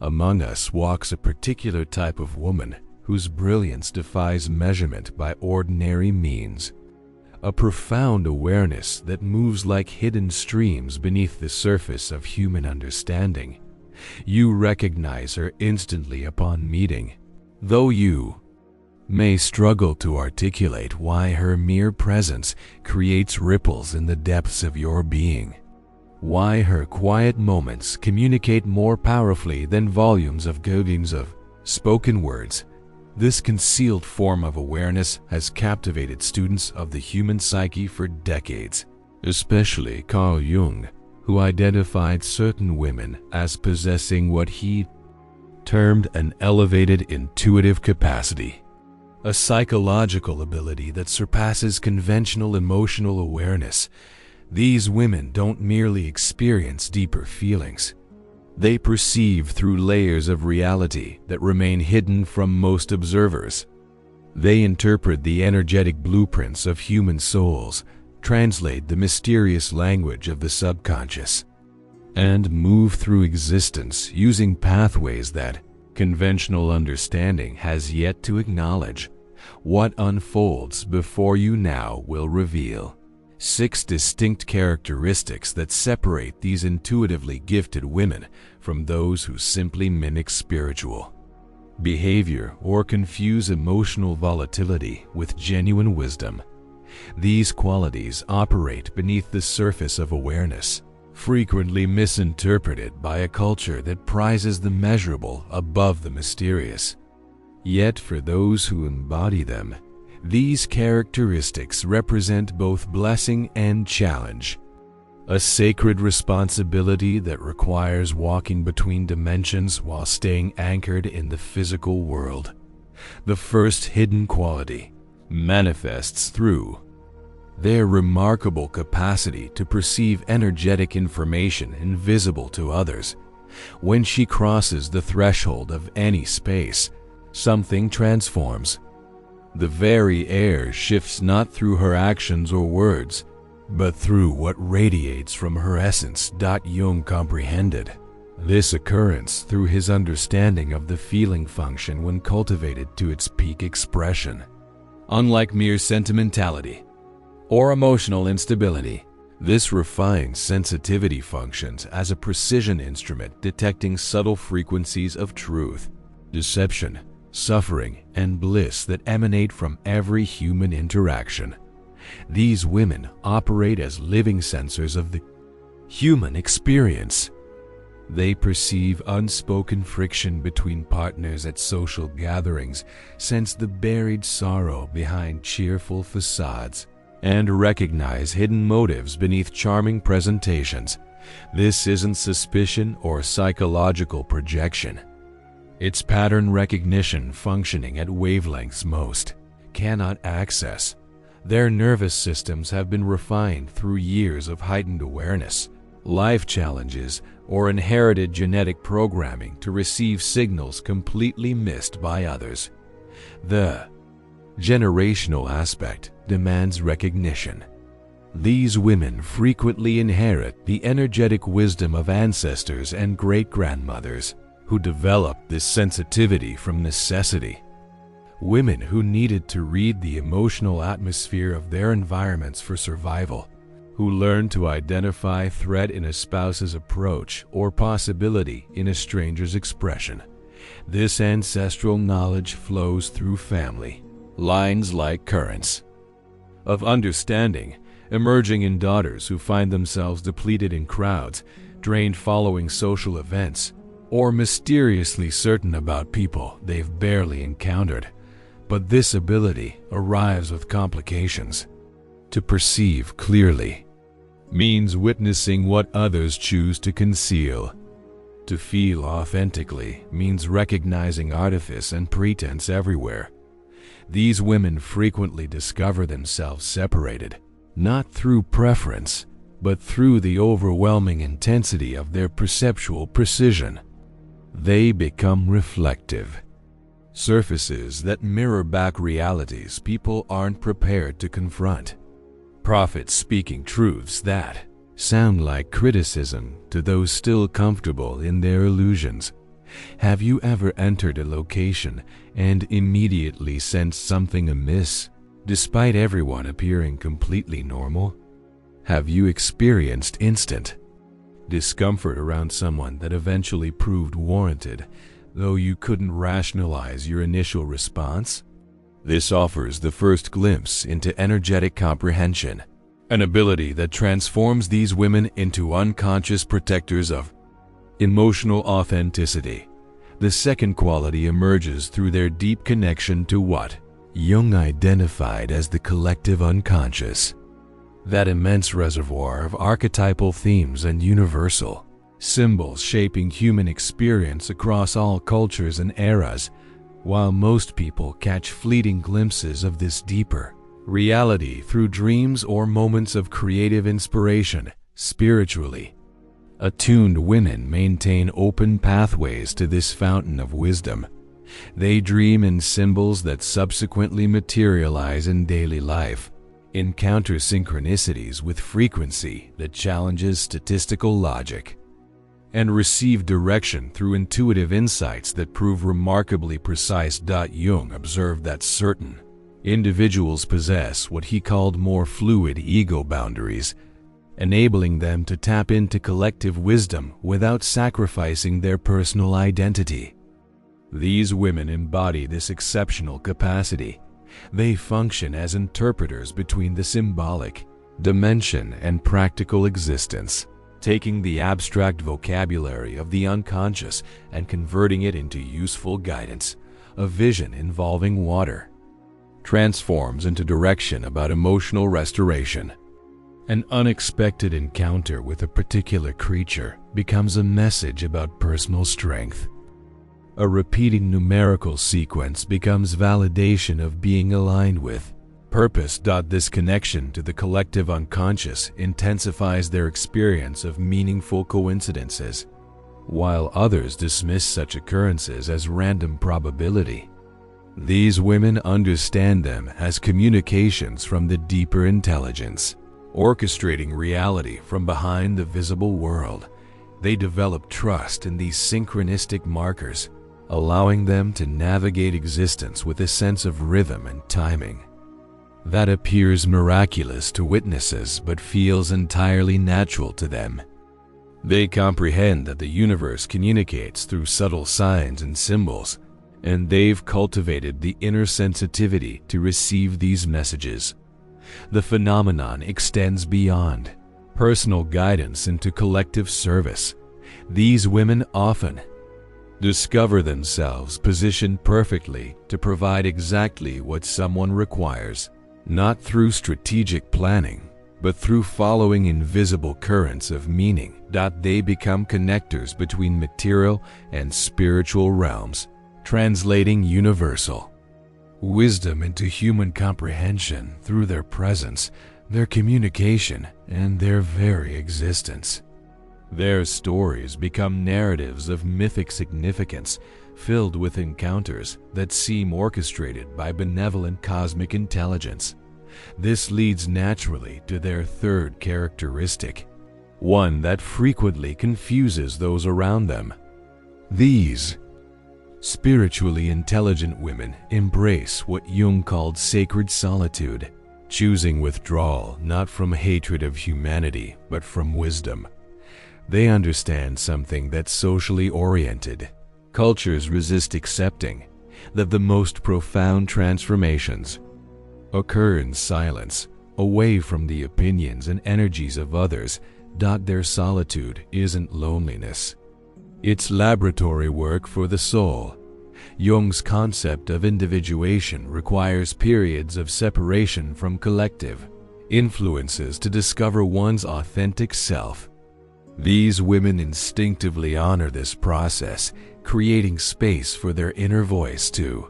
Among us walks a particular type of woman whose brilliance defies measurement by ordinary means. A profound awareness that moves like hidden streams beneath the surface of human understanding. You recognize her instantly upon meeting, though you may struggle to articulate why her mere presence creates ripples in the depths of your being. Why her quiet moments communicate more powerfully than volumes of goadings of spoken words. This concealed form of awareness has captivated students of the human psyche for decades, especially Carl Jung, who identified certain women as possessing what he termed an elevated intuitive capacity, a psychological ability that surpasses conventional emotional awareness. These women don't merely experience deeper feelings. They perceive through layers of reality that remain hidden from most observers. They interpret the energetic blueprints of human souls, translate the mysterious language of the subconscious, and move through existence using pathways that conventional understanding has yet to acknowledge. What unfolds before you now will reveal 6 distinct characteristics that separate these intuitively gifted women from those who simply mimic spiritual behavior or confuse emotional volatility with genuine wisdom. These qualities operate beneath the surface of awareness, frequently misinterpreted by a culture that prizes the measurable above the mysterious. Yet for those who embody them, these characteristics represent both blessing and challenge, a sacred responsibility that requires walking between dimensions while staying anchored in the physical world. The first hidden quality manifests through their remarkable capacity to perceive energetic information invisible to others. When she crosses the threshold of any space, something transforms. The very air shifts not through her actions or words, but through what radiates from her essence. Jung comprehended this occurrence through his understanding of the feeling function when cultivated to its peak expression. Unlike mere sentimentality or emotional instability, this refined sensitivity functions as a precision instrument detecting subtle frequencies of truth, deception, suffering, and bliss that emanate from every human interaction. These women operate as living sensors of the human experience. They perceive unspoken friction between partners at social gatherings, sense the buried sorrow behind cheerful facades, and recognize hidden motives beneath charming presentations. This isn't suspicion or psychological projection. It's pattern recognition functioning at wavelengths most cannot access. Their nervous systems have been refined through years of heightened awareness, life challenges, or inherited genetic programming to receive signals completely missed by others. The generational aspect demands recognition. These women frequently inherit the energetic wisdom of ancestors and great-grandmothers who developed this sensitivity from necessity. Women who needed to read the emotional atmosphere of their environments for survival, who learned to identify threat in a spouse's approach or possibility in a stranger's expression. This ancestral knowledge flows through family lines like currents of understanding, emerging in daughters who find themselves depleted in crowds, drained following social events, or mysteriously certain about people they've barely encountered. But this ability arrives with complications. To perceive clearly means witnessing what others choose to conceal. To feel authentically means recognizing artifice and pretense everywhere. These women frequently discover themselves separated, not through preference, but through the overwhelming intensity of their perceptual precision. They become reflective surfaces that mirror back realities people aren't prepared to confront. Prophets speaking truths that sound like criticism to those still comfortable in their illusions. Have you ever entered a location and immediately sensed something amiss, despite everyone appearing completely normal? Have you experienced instant discomfort around someone that eventually proved warranted, though you couldn't rationalize your initial response? This offers the first glimpse into energetic comprehension, an ability that transforms these women into unconscious protectors of emotional authenticity. The second quality emerges through their deep connection to what Jung identified as the collective unconscious, that immense reservoir of archetypal themes and universal symbols shaping human experience across all cultures and eras. While most people catch fleeting glimpses of this deeper reality through dreams or moments of creative inspiration, spiritually attuned women maintain open pathways to this fountain of wisdom. They dream in symbols that subsequently materialize in daily life, encounter synchronicities with frequency that challenges statistical logic, and receive direction through intuitive insights that prove remarkably precise. Jung observed that certain individuals possess what he called more fluid ego boundaries, enabling them to tap into collective wisdom without sacrificing their personal identity. These women embody this exceptional capacity. They function as interpreters between the symbolic dimension and practical existence, taking the abstract vocabulary of the unconscious and converting it into useful guidance. A vision involving water transforms into direction about emotional restoration. An unexpected encounter with a particular creature becomes a message about personal strength. A repeating numerical sequence becomes validation of being aligned with purpose. This connection to the collective unconscious intensifies their experience of meaningful coincidences, while others dismiss such occurrences as random probability. These women understand them as communications from the deeper intelligence, orchestrating reality from behind the visible world. They develop trust in these synchronistic markers, allowing them to navigate existence with a sense of rhythm and timing that appears miraculous to witnesses but feels entirely natural to them. They comprehend that the universe communicates through subtle signs and symbols, and they've cultivated the inner sensitivity to receive these messages. The phenomenon extends beyond personal guidance into collective service. These women often discover themselves positioned perfectly to provide exactly what someone requires, not through strategic planning, but through following invisible currents of meaning. They become connectors between material and spiritual realms, translating universal wisdom into human comprehension through their presence, their communication, and their very existence. Their stories become narratives of mythic significance, filled with encounters that seem orchestrated by benevolent cosmic intelligence. This leads naturally to their third characteristic, one that frequently confuses those around them. These spiritually intelligent women embrace what Jung called sacred solitude, choosing withdrawal not from hatred of humanity but from wisdom. They understand something that's socially oriented cultures resist accepting, that the most profound transformations occur in silence, away from the opinions and energies of others. Their solitude isn't loneliness. It's laboratory work for the soul. Jung's concept of individuation requires periods of separation from collective influences to discover one's authentic self. These women instinctively honor this process, creating space for their inner voice to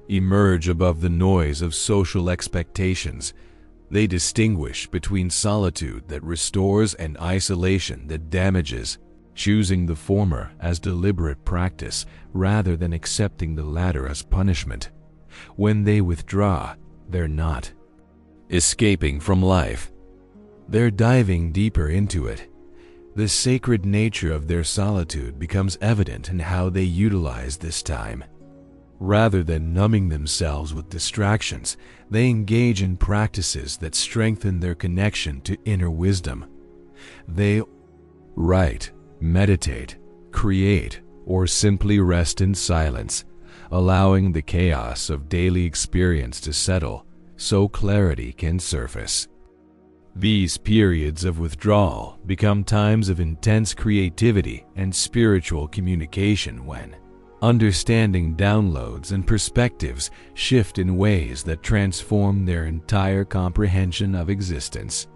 emerge above the noise of social expectations. They distinguish between solitude that restores and isolation that damages, choosing the former as deliberate practice rather than accepting the latter as punishment. When they withdraw, they're not escaping from life. They're diving deeper into it. The sacred nature of their solitude becomes evident in how they utilize this time. Rather than numbing themselves with distractions, they engage in practices that strengthen their connection to inner wisdom. They write, meditate, create, or simply rest in silence, allowing the chaos of daily experience to settle so clarity can surface. These periods of withdrawal become times of intense creativity and spiritual communication when understanding downloads and perspectives shift in ways that transform their entire comprehension of existence.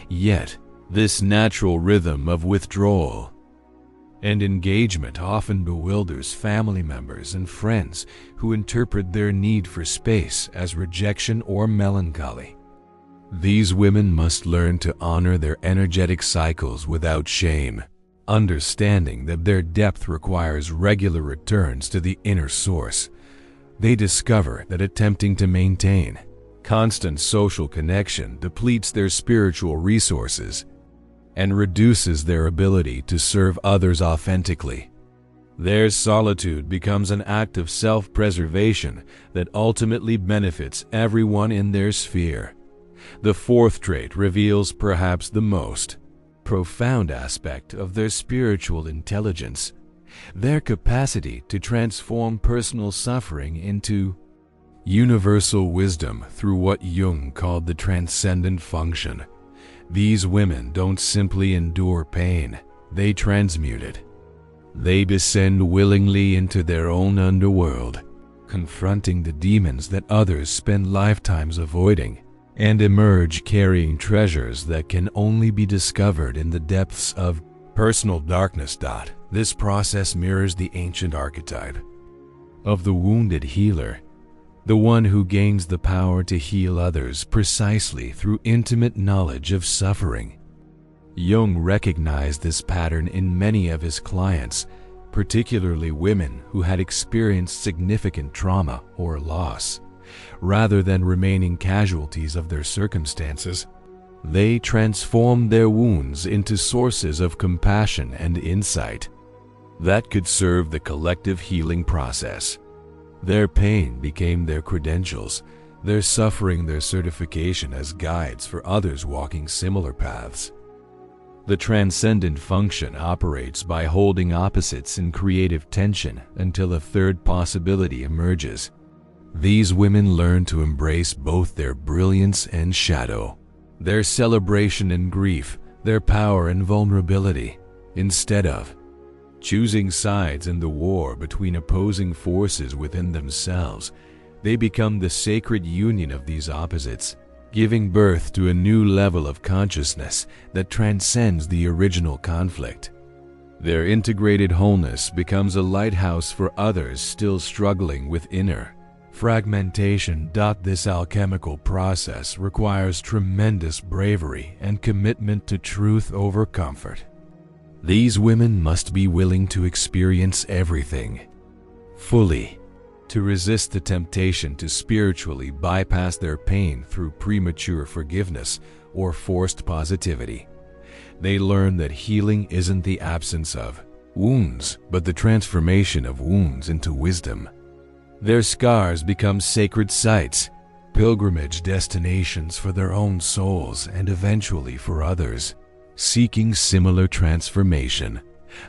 Yet, this natural rhythm of withdrawal and engagement often bewilders family members and friends who interpret their need for space as rejection or melancholy. These women must learn to honor their energetic cycles without shame, understanding that their depth requires regular returns to the inner source. They discover that attempting to maintain constant social connection depletes their spiritual resources and reduces their ability to serve others authentically. Their solitude becomes an act of self-preservation that ultimately benefits everyone in their sphere. The fourth trait reveals perhaps the most profound aspect of their spiritual intelligence, their capacity to transform personal suffering into universal wisdom through what Jung called the transcendent function. These women don't simply endure pain, they transmute it. They descend willingly into their own underworld, confronting the demons that others spend lifetimes avoiding, and emerge carrying treasures that can only be discovered in the depths of personal darkness. This process mirrors the ancient archetype of the wounded healer, the one who gains the power to heal others precisely through intimate knowledge of suffering. Jung recognized this pattern in many of his clients, particularly women who had experienced significant trauma or loss. Rather than remaining casualties of their circumstances, they transformed their wounds into sources of compassion and insight that could serve the collective healing process. Their pain became their credentials, their suffering their certification as guides for others walking similar paths. The transcendent function operates by holding opposites in creative tension until a third possibility emerges. These women learn to embrace both their brilliance and shadow, their celebration and grief, their power and vulnerability, instead of choosing sides in the war between opposing forces within themselves. They become the sacred union of these opposites, giving birth to a new level of consciousness that transcends the original conflict. Their integrated wholeness becomes a lighthouse for others still struggling with inner fragmentation. This alchemical process requires tremendous bravery and commitment to truth over comfort. These women must be willing to experience everything fully, to resist the temptation to spiritually bypass their pain through premature forgiveness or forced positivity. They learn that healing isn't the absence of wounds, but the transformation of wounds into wisdom. Their scars become sacred sites, pilgrimage destinations for their own souls and eventually for others seeking similar transformation.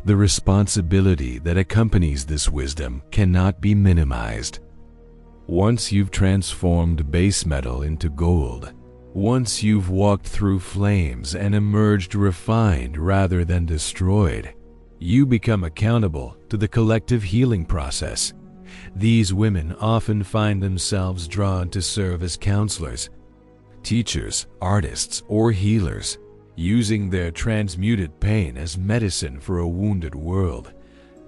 The responsibility that accompanies this wisdom cannot be minimized. Once you've transformed base metal into gold, once you've walked through flames and emerged refined rather than destroyed, you become accountable to the collective healing process. These women often find themselves drawn to serve as counselors, teachers, artists, or healers, using their transmuted pain as medicine for a wounded world.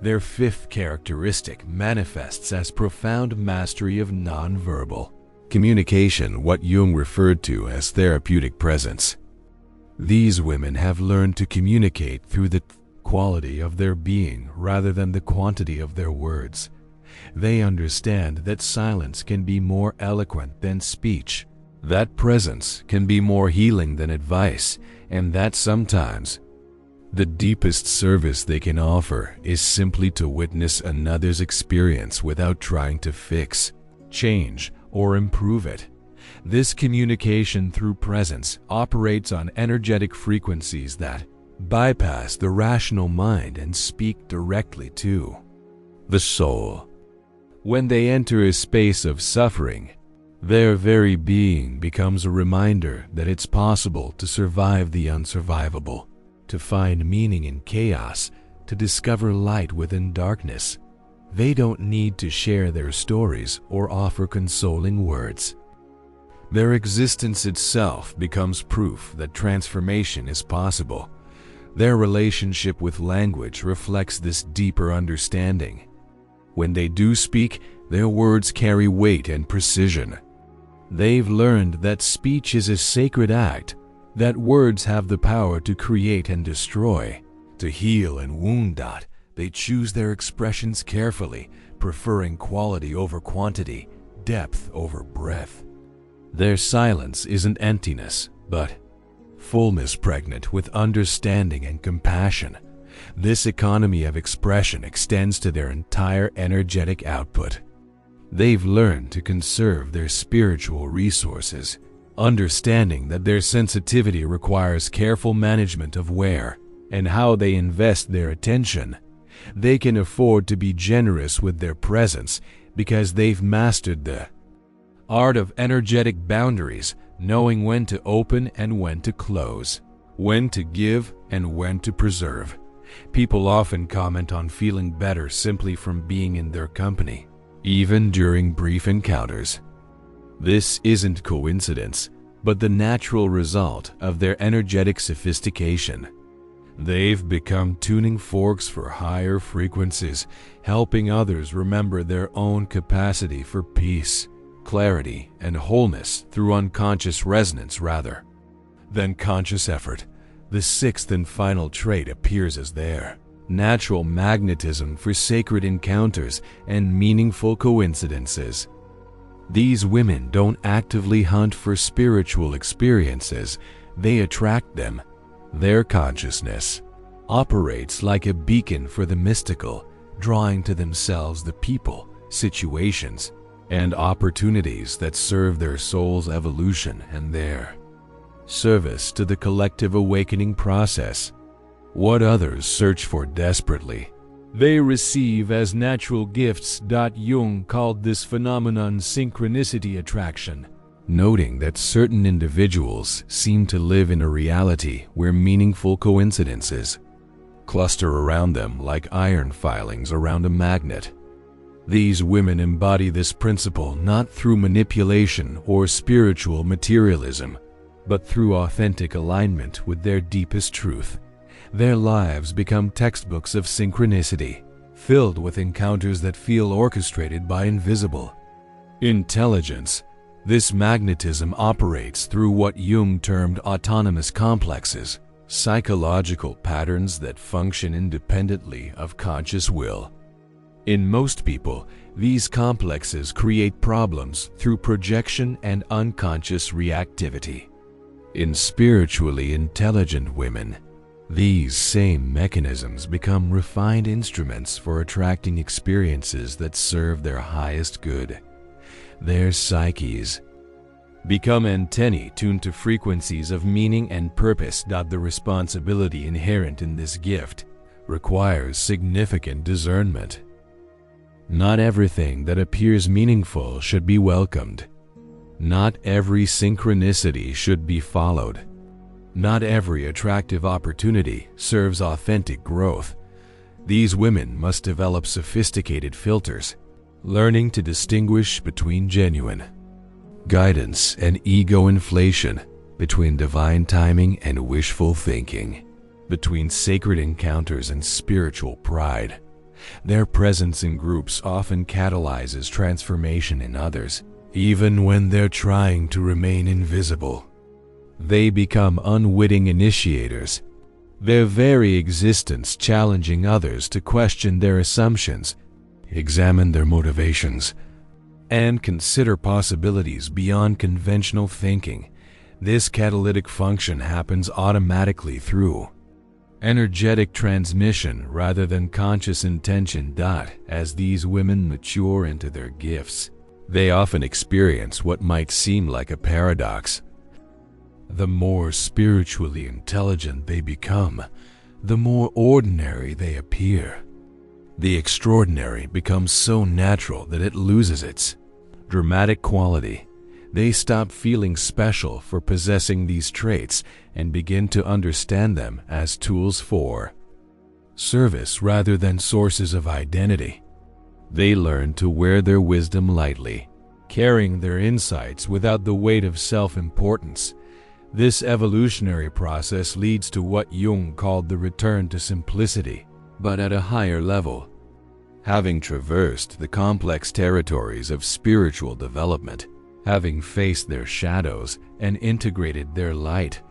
Their fifth characteristic manifests as profound mastery of nonverbal communication, what Jung referred to as therapeutic presence. These women have learned to communicate through the quality of their being rather than the quantity of their words. They understand that silence can be more eloquent than speech, that presence can be more healing than advice, and that sometimes The deepest service they can offer is simply to witness another's experience without trying to fix, change, or improve it. This communication through presence operates on energetic frequencies that bypass the rational mind and speak directly to the soul. When they enter a space of suffering, their very being becomes a reminder that it's possible to survive the unsurvivable, to find meaning in chaos, to discover light within darkness. They don't need to share their stories or offer consoling words. Their existence itself becomes proof that transformation is possible. Their relationship with language reflects this deeper understanding. When they do speak, their words carry weight and precision. They've learned that speech is a sacred act, that words have the power to create and destroy, to heal and wound. They choose their expressions carefully, preferring quality over quantity, depth over breadth. Their silence isn't emptiness, but fullness pregnant with understanding and compassion. This economy of expression extends to their entire energetic output. They've learned to conserve their spiritual resources, understanding that their sensitivity requires careful management of where and how they invest their attention. They can afford to be generous with their presence because they've mastered the art of energetic boundaries, knowing when to open and when to close, when to give and when to preserve. People often comment on feeling better simply from being in their company, even during brief encounters. This isn't coincidence, but the natural result of their energetic sophistication. They've become tuning forks for higher frequencies, helping others remember their own capacity for peace, clarity, and wholeness through unconscious resonance rather than conscious effort. The sixth and final trait appears as their natural magnetism for sacred encounters and meaningful coincidences. These women don't actively hunt for spiritual experiences, they attract them. Their consciousness operates like a beacon for the mystical, drawing to themselves the people, situations, and opportunities that serve their soul's evolution and their service to the collective awakening process. What others search for desperately, they receive as natural gifts. Jung called this phenomenon synchronicity attraction, noting that certain individuals seem to live in a reality where meaningful coincidences cluster around them like iron filings around a magnet. These women embody this principle not through manipulation or spiritual materialism, but through authentic alignment with their deepest truth. Their lives become textbooks of synchronicity, filled with encounters that feel orchestrated by invisible intelligence. This magnetism operates through what Jung termed autonomous complexes, psychological patterns that function independently of conscious will. In most people, these complexes create problems through projection and unconscious reactivity. In spiritually intelligent women, these same mechanisms become refined instruments for attracting experiences that serve their highest good. Their psyches become antennae tuned to frequencies of meaning and purpose. The responsibility inherent in this gift requires significant discernment. Not everything that appears meaningful should be welcomed. Not every synchronicity should be followed. Not every attractive opportunity serves authentic growth. These women must develop sophisticated filters, learning to distinguish between genuine guidance and ego inflation, between divine timing and wishful thinking, between sacred encounters and spiritual pride. Their presence in groups often catalyzes transformation in others, even when they're trying to remain invisible. They become unwitting initiators, their very existence challenging others to question their assumptions, examine their motivations, and consider possibilities beyond conventional thinking. This catalytic function happens automatically through energetic transmission rather than conscious intention. As these women mature into their gifts, they often experience what might seem like a paradox. The more spiritually intelligent they become, the more ordinary they appear. The extraordinary becomes so natural that it loses its dramatic quality. They stop feeling special for possessing these traits and begin to understand them as tools for service rather than sources of identity. They learn to wear their wisdom lightly, carrying their insights without the weight of self-importance. This evolutionary process leads to what Jung called the return to simplicity, but at a higher level. Having traversed the complex territories of spiritual development, having faced their shadows and integrated their light,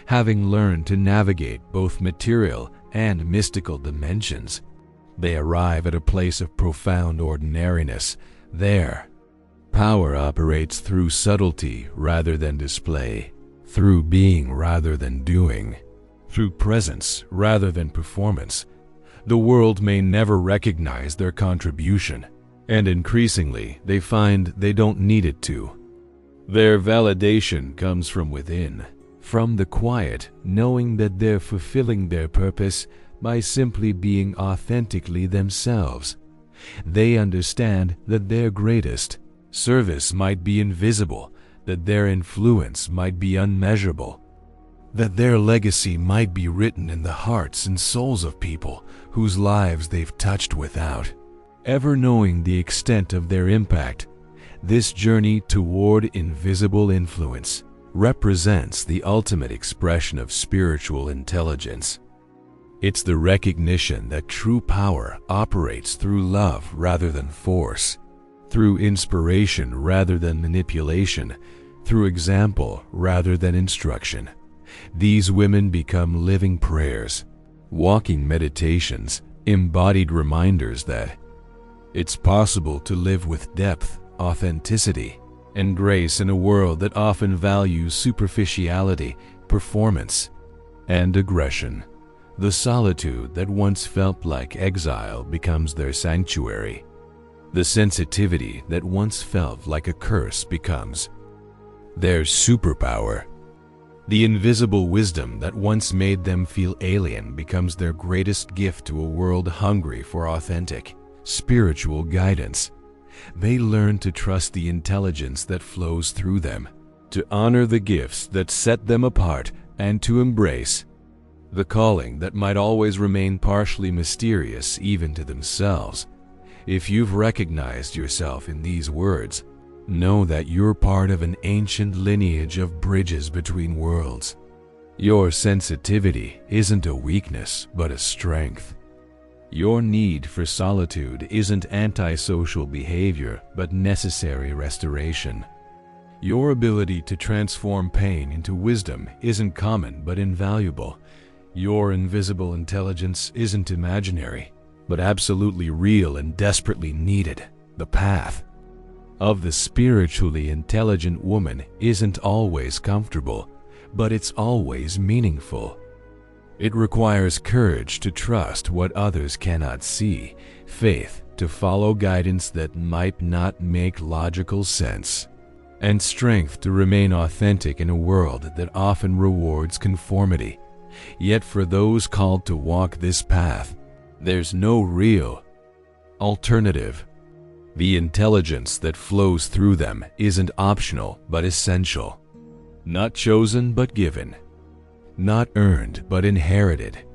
having learned to navigate both material and mystical dimensions, they arrive at a place of profound ordinariness. There, power operates through subtlety rather than display, through being rather than doing, through presence rather than performance. The world may never recognize their contribution, and increasingly they find they don't need it to. Their validation comes from within, from the quiet, knowing that they're fulfilling their purpose by simply being authentically themselves. They understand that their greatest service might be invisible, that their influence might be unmeasurable, that their legacy might be written in the hearts and souls of people whose lives they've touched without ever knowing the extent of their impact. This journey toward invisible influence represents the ultimate expression of spiritual intelligence. It's the recognition that true power operates through love rather than force, through inspiration rather than manipulation, through example rather than instruction. These women become living prayers, walking meditations, embodied reminders that it's possible to live with depth, authenticity, and grace in a world that often values superficiality, performance, and aggression. The solitude that once felt like exile becomes their sanctuary. The sensitivity that once felt like a curse becomes their superpower. The invisible wisdom that once made them feel alien becomes their greatest gift to a world hungry for authentic, spiritual guidance. They learn to trust the intelligence that flows through them, to honor the gifts that set them apart, and to embrace the calling that might always remain partially mysterious even to themselves. If you've recognized yourself in these words, know that you're part of an ancient lineage of bridges between worlds. Your sensitivity isn't a weakness, but a strength. Your need for solitude isn't antisocial behavior, but necessary restoration. Your ability to transform pain into wisdom isn't common, but invaluable. Your invisible intelligence isn't imaginary, but absolutely real and desperately needed. The path of the spiritually intelligent woman isn't always comfortable, but it's always meaningful. It requires courage to trust what others cannot see, faith to follow guidance that might not make logical sense, and strength to remain authentic in a world that often rewards conformity. Yet for those called to walk this path, there's no real alternative. The intelligence that flows through them isn't optional but essential. Not chosen but given. Not earned but inherited.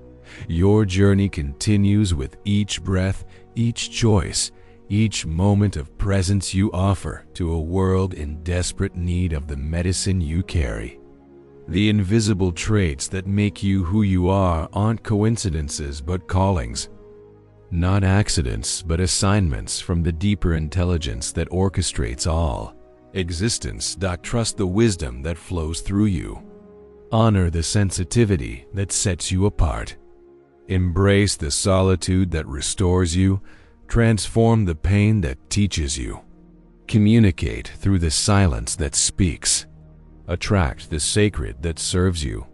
Your journey continues with each breath, each choice, each moment of presence you offer to a world in desperate need of the medicine you carry. The invisible traits that make you who you are aren't coincidences but callings. Not accidents but assignments from the deeper intelligence that orchestrates all existence. Trust the wisdom that flows through you. Honor the sensitivity that sets you apart. Embrace the solitude that restores you. Transform the pain that teaches you. Communicate through the silence that speaks. Attract the sacred that serves you.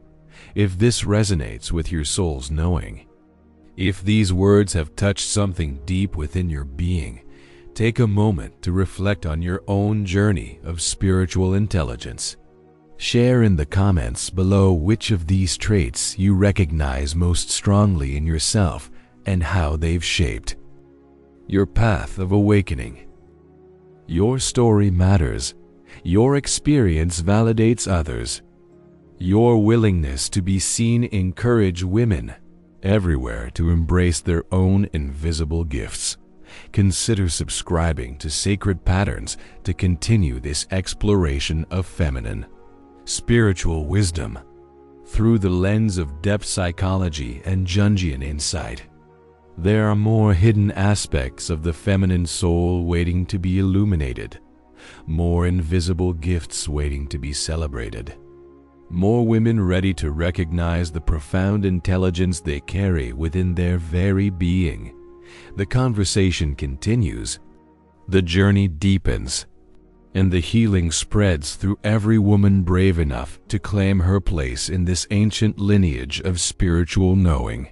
If this resonates with your soul's knowing, if these words have touched something deep within your being, take a moment to reflect on your own journey of spiritual intelligence. Share in the comments below which of these traits you recognize most strongly in yourself and how they've shaped your path of awakening. Your story matters. Your experience validates others. Your willingness to be seen encourages women everywhere to embrace their own invisible gifts. Consider subscribing to Sacred Patterns to continue this exploration of feminine spiritual wisdom through the lens of depth psychology and Jungian insight. There are more hidden aspects of the feminine soul waiting to be illuminated, more invisible gifts waiting to be celebrated, more women ready to recognize the profound intelligence they carry within their very being. The conversation continues, the journey deepens, and the healing spreads through every woman brave enough to claim her place in this ancient lineage of spiritual knowing.